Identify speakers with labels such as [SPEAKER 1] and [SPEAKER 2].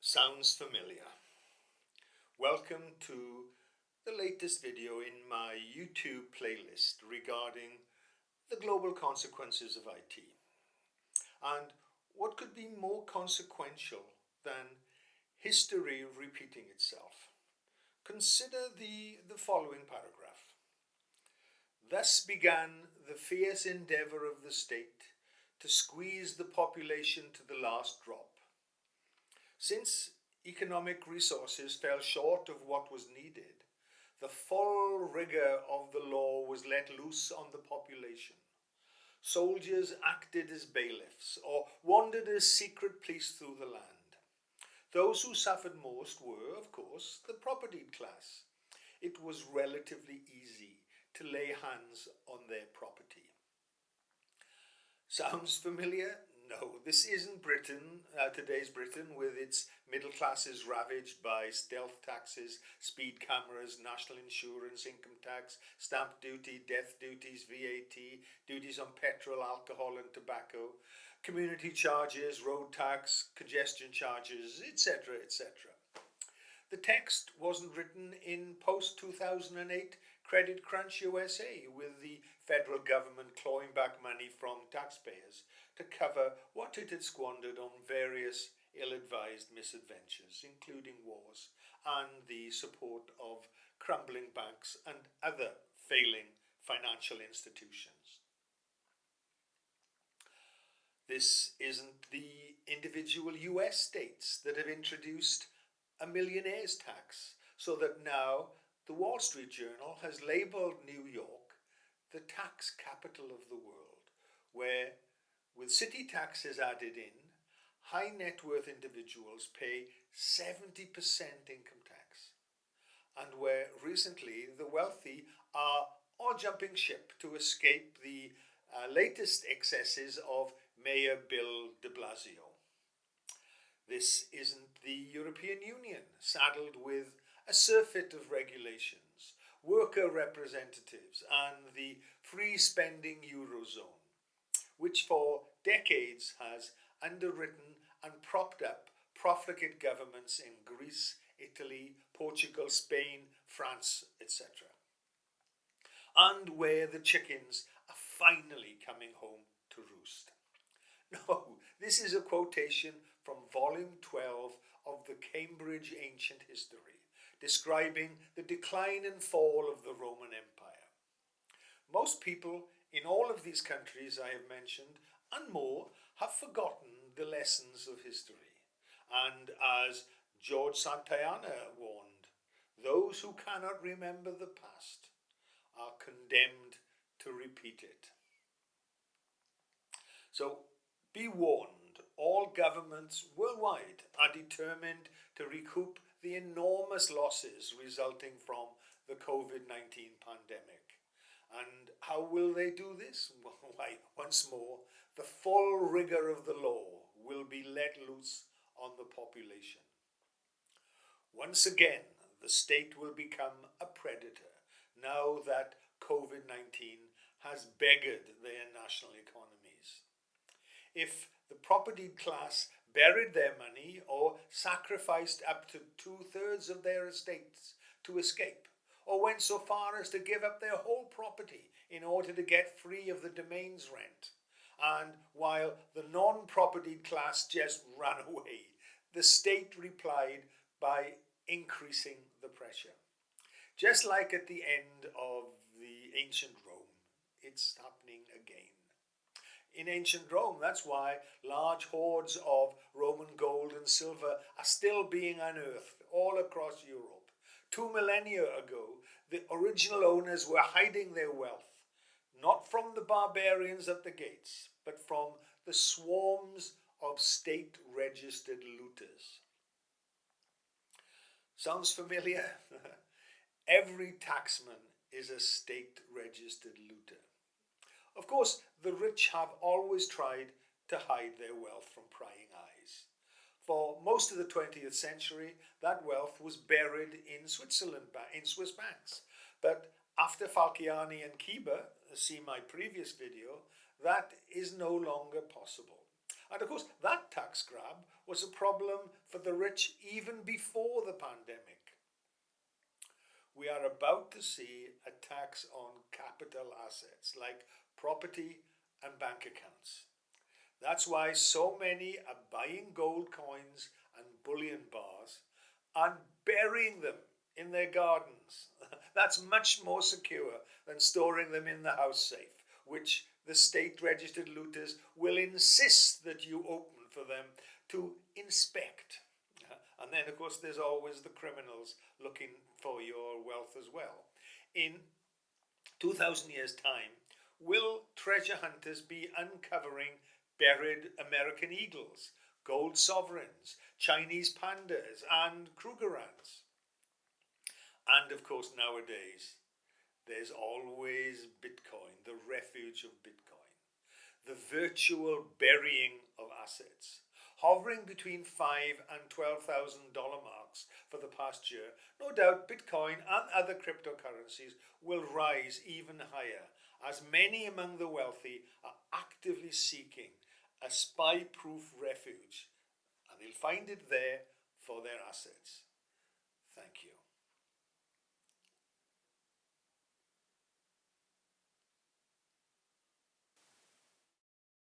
[SPEAKER 1] Sounds familiar. Welcome to the latest video in my YouTube playlist regarding the global consequences of IT. And what could be more consequential than history repeating itself? Consider the following paragraph. Thus began the fierce endeavour of the state to squeeze the population to the last drop. Since economic resources fell short of what was needed, the full rigour of the law was let loose on the population. Soldiers acted as bailiffs or wandered as secret police through the land. Those who suffered most were, of course, the propertied class. It was relatively easy to lay hands on their property. Sounds familiar? No, this isn't Britain, today's Britain, with its middle classes ravaged by stealth taxes, speed cameras, national insurance, income tax, stamp duty, death duties, VAT, duties on petrol, alcohol and tobacco, community charges, road tax, congestion charges, etc., etc. The text wasn't written in post-2008 Credit Crunch USA, with the federal government clawing back money from taxpayers to cover what it had squandered on various ill-advised misadventures, including wars and the support of crumbling banks and other failing financial institutions. This isn't the individual US states that have introduced a millionaire's tax, so that now the Wall Street Journal has labelled New York the tax capital of the world, where, with city taxes added in, high net worth individuals pay 70% income tax, and where recently the wealthy are all jumping ship to escape the latest excesses of Mayor Bill de Blasio. This isn't the European Union, saddled with a surfeit of regulations, worker representatives, and the free spending Eurozone, which for decades has underwritten and propped up profligate governments in Greece, Italy, Portugal, Spain, France, etc. And where the chickens are finally coming home to roost. No, this is a quotation from volume 12 of the Cambridge Ancient History, describing the decline and fall of the Roman Empire. Most people in all of these countries I have mentioned and more have forgotten the lessons of history. And as George Santayana warned, those who cannot remember the past are condemned to repeat it. So be warned, all governments worldwide are determined to recoup the enormous losses resulting from the COVID-19 pandemic. And how will they do this? Why, once more, the full rigour of the law will be let loose on the population. Once again, the state will become a predator now that COVID-19 has beggared their national economies. If the propertied class buried their money or sacrificed up to 2/3 of their estates to escape, or went so far as to give up their whole property in order to get free of the domain's rent, and while the non-propertied class just ran away, the state replied by increasing the pressure. Just like at the end of the ancient Rome, it's happening again. In ancient Rome, that's why large hoards of Roman gold and silver are still being unearthed all across Europe. 2 millennia ago, the original owners were hiding their wealth, not from the barbarians at the gates, but from the swarms of state-registered looters. Sounds familiar? Every taxman is a state-registered looter. Of course, the rich have always tried to hide their wealth from prying eyes. For most of the 20th century, that wealth was buried in Switzerland, in Swiss banks. But after Falciani and Kieber, see my previous video, that is no longer possible. And of course, that tax grab was a problem for the rich even before the pandemic. We are about to see a tax on capital assets like property and bank accounts. That's why so many are buying gold coins and bullion bars and burying them in their gardens. That's much more secure than storing them in the house safe, which the state registered looters will insist that you open for them to inspect. And then, of course, there's always the criminals looking for your wealth as well. In 2,000 years' time, will treasure hunters be uncovering buried American eagles, gold sovereigns, Chinese pandas, and Krugerrands? And of course, nowadays, there's always Bitcoin, the refuge of Bitcoin, the virtual burying of assets. Hovering between $5,000 and $12,000 marks for the past year, no doubt Bitcoin and other cryptocurrencies will rise even higher as many among the wealthy are actively seeking a spy-proof refuge, and they'll find it there for their assets. Thank you.